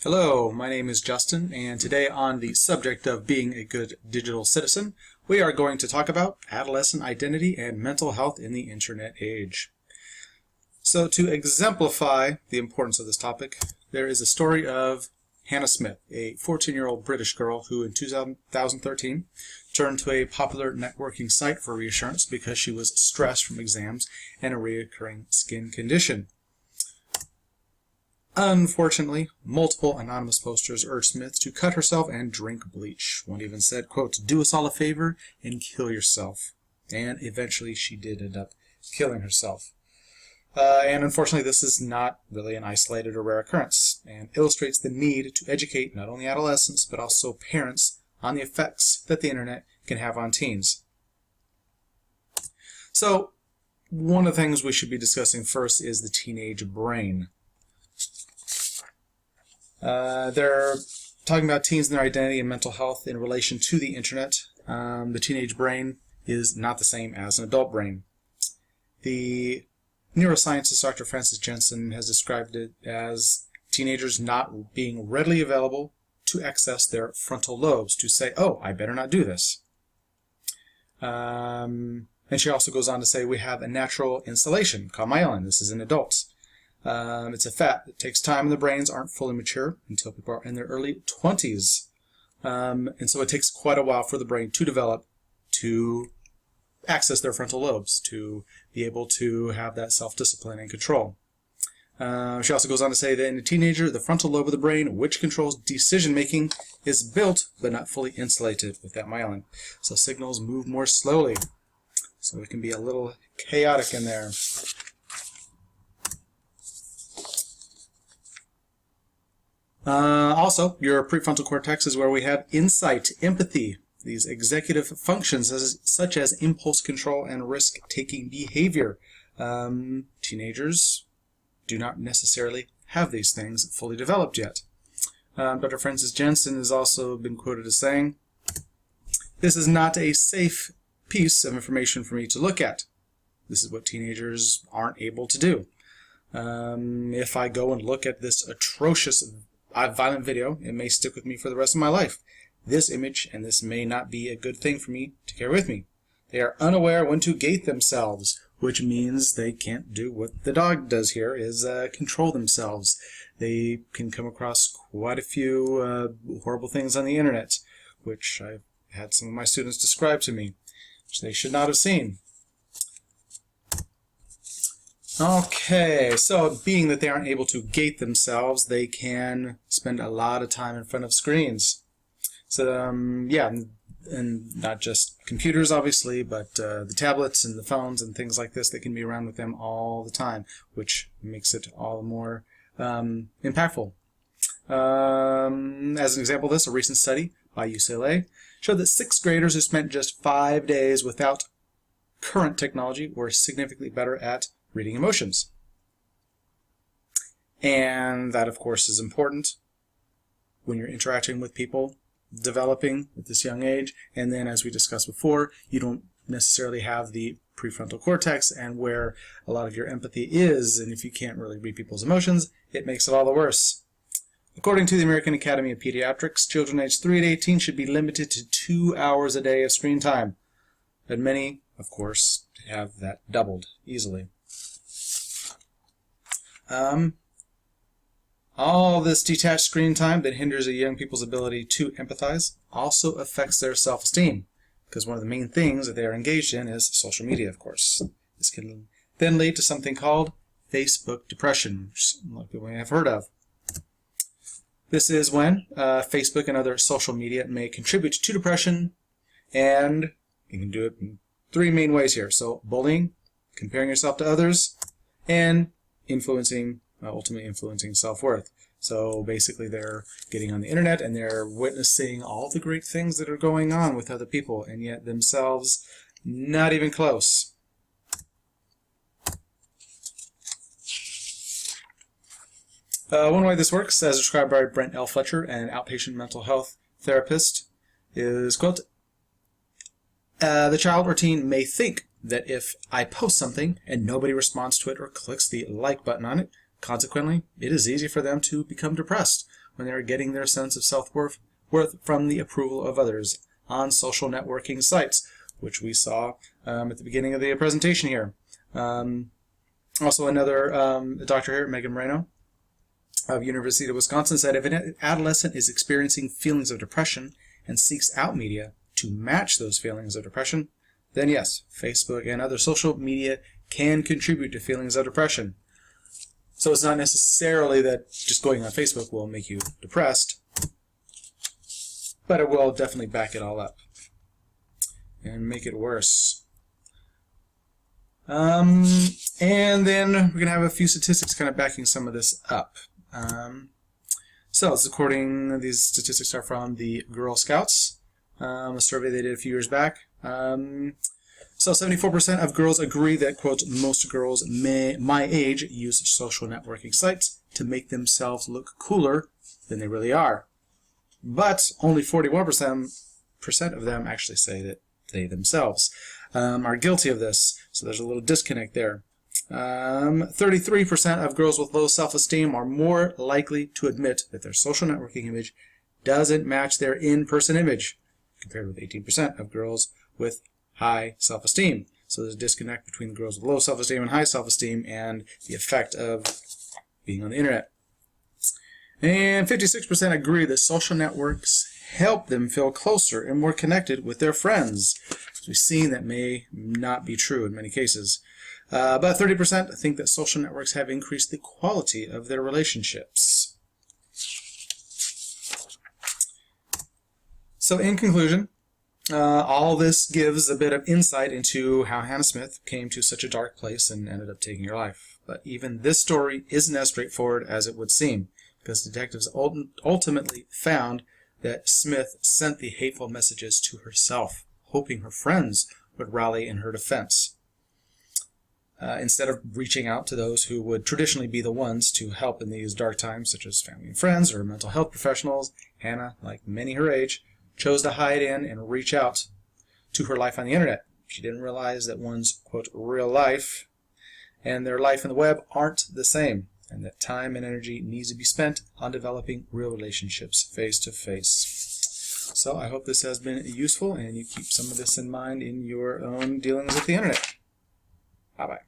Hello, my name is Justin, and today on the subject of being a good digital citizen, we are going to talk about adolescent identity and mental health in the internet age. So to exemplify the importance of this topic, there is a story of Hannah Smith, a 14-year-old British girl who in 2013 turned to a popular networking site for reassurance because she was stressed from exams and a recurring skin condition. Unfortunately, multiple anonymous posters urged Smith to cut herself and drink bleach. One even said, quote, "Do us all a favor and kill yourself." And eventually she did end up killing herself. And unfortunately, this is not really an isolated or rare occurrence, and illustrates the need to educate not only adolescents, but also parents on the effects that the internet can have on teens. So, one of the things we should be discussing first is the teenage brain. They're talking about teens and their identity and mental health in relation to the internet. The teenage brain is not the same as an adult brain. The neuroscientist Dr. Frances Jensen has described it as teenagers not being readily available to access their frontal lobes to say, oh, I better not do this. And she also goes on to say we have a natural installation called myelin. This is in adults. It's a fat that takes time, and the brains aren't fully mature until people are in their early 20s. And so it takes quite a while for the brain to develop to access their frontal lobes, to be able to have that self-discipline and control. She also goes on to say that in a teenager, the frontal lobe of the brain, which controls decision-making, is built but not fully insulated with that myelin. So signals move more slowly. So it can be a little chaotic in there. Also, your prefrontal cortex is where we have insight, empathy, these executive functions such as impulse control and risk-taking behavior. Teenagers do not necessarily have these things fully developed yet. Dr. Frances Jensen has also been quoted as saying, "This is not a safe piece of information for me to look at. This is what teenagers aren't able to do. If I go and look at this atrocious violent video, it may stick with me for the rest of my life. This image and this may not be a good thing for me to carry with me." They are unaware when to gate themselves, which means they can't do what the dog does here, is control themselves. They can come across quite a few horrible things on the internet, which I've had some of my students describe to me, which they should not have seen. Okay, so being that they aren't able to gate themselves, they can spend a lot of time in front of screens. So, yeah, and not just computers, obviously, but the tablets and the phones and things like this, they can be around with them all the time, which makes it all the more impactful. As an example of this, a recent study by UCLA showed that 6th graders who spent just 5 days without current technology were significantly better at reading emotions. And that, of course, is important when you're interacting with people, developing at this young age. And then, as we discussed before, you don't necessarily have the prefrontal cortex and where a lot of your empathy is. And if you can't really read people's emotions, it makes it all the worse. According to the American Academy of Pediatrics, children aged 3 to 18 should be limited to 2 hours a day of screen time. But many, of course, have that doubled easily. All this detached screen time that hinders a young people's ability to empathize also affects their self-esteem, because one of the main things that they are engaged in is social media, of course. This can then lead to something called Facebook depression, which a lot of people may have heard of. This is when Facebook and other social media may contribute to depression, and you can do it in 3 main ways here. So bullying, comparing yourself to others, and ultimately influencing self-worth. So basically they're getting on the internet and they're witnessing all the great things that are going on with other people, and yet themselves not even close. One way this works, as described by Brent L. Fletcher, an outpatient mental health therapist, is, quote, "The child or teen may think that if I post something and nobody responds to it or clicks the like button on it, consequently, it is easy for them to become depressed, when they are getting their sense of self-worth from the approval of others on social networking sites, which we saw at the beginning of the presentation here. Also, another doctor here, Megan Moreno of University of Wisconsin, said if an adolescent is experiencing feelings of depression and seeks out media to match those feelings of depression, then yes, Facebook and other social media can contribute to feelings of depression. So it's not necessarily that just going on Facebook will make you depressed, but it will definitely back it all up and make it worse. And then we're going to have a few statistics kind of backing some of this up. So it's these statistics are from the Girl Scouts, a survey they did a few years back. So 74% of girls agree that, quote, most girls my age use social networking sites to make themselves look cooler than they really are. But only 41% of them actually say that they themselves are guilty of this. So there's a little disconnect there. 33% of girls with low self-esteem are more likely to admit that their social networking image doesn't match their in-person image, compared with 18% of girls with high self-esteem. So there's a disconnect between girls with low self-esteem and high self-esteem and the effect of being on the internet. And 56% agree that social networks help them feel closer and more connected with their friends. As we've seen, that may not be true in many cases. But 30% think that social networks have increased the quality of their relationships. So in conclusion, all this gives a bit of insight into how Hannah Smith came to such a dark place and ended up taking her life. But even this story isn't as straightforward as it would seem, because detectives ultimately found that Smith sent the hateful messages to herself, hoping her friends would rally in her defense. Instead of reaching out to those who would traditionally be the ones to help in these dark times, such as family and friends or mental health professionals, Hannah, like many her age, chose to hide in and reach out to her life on the internet. She didn't realize that one's, quote, real life and their life in the web aren't the same, and that time and energy needs to be spent on developing real relationships face to face. So I hope this has been useful and you keep some of this in mind in your own dealings with the internet. Bye-bye.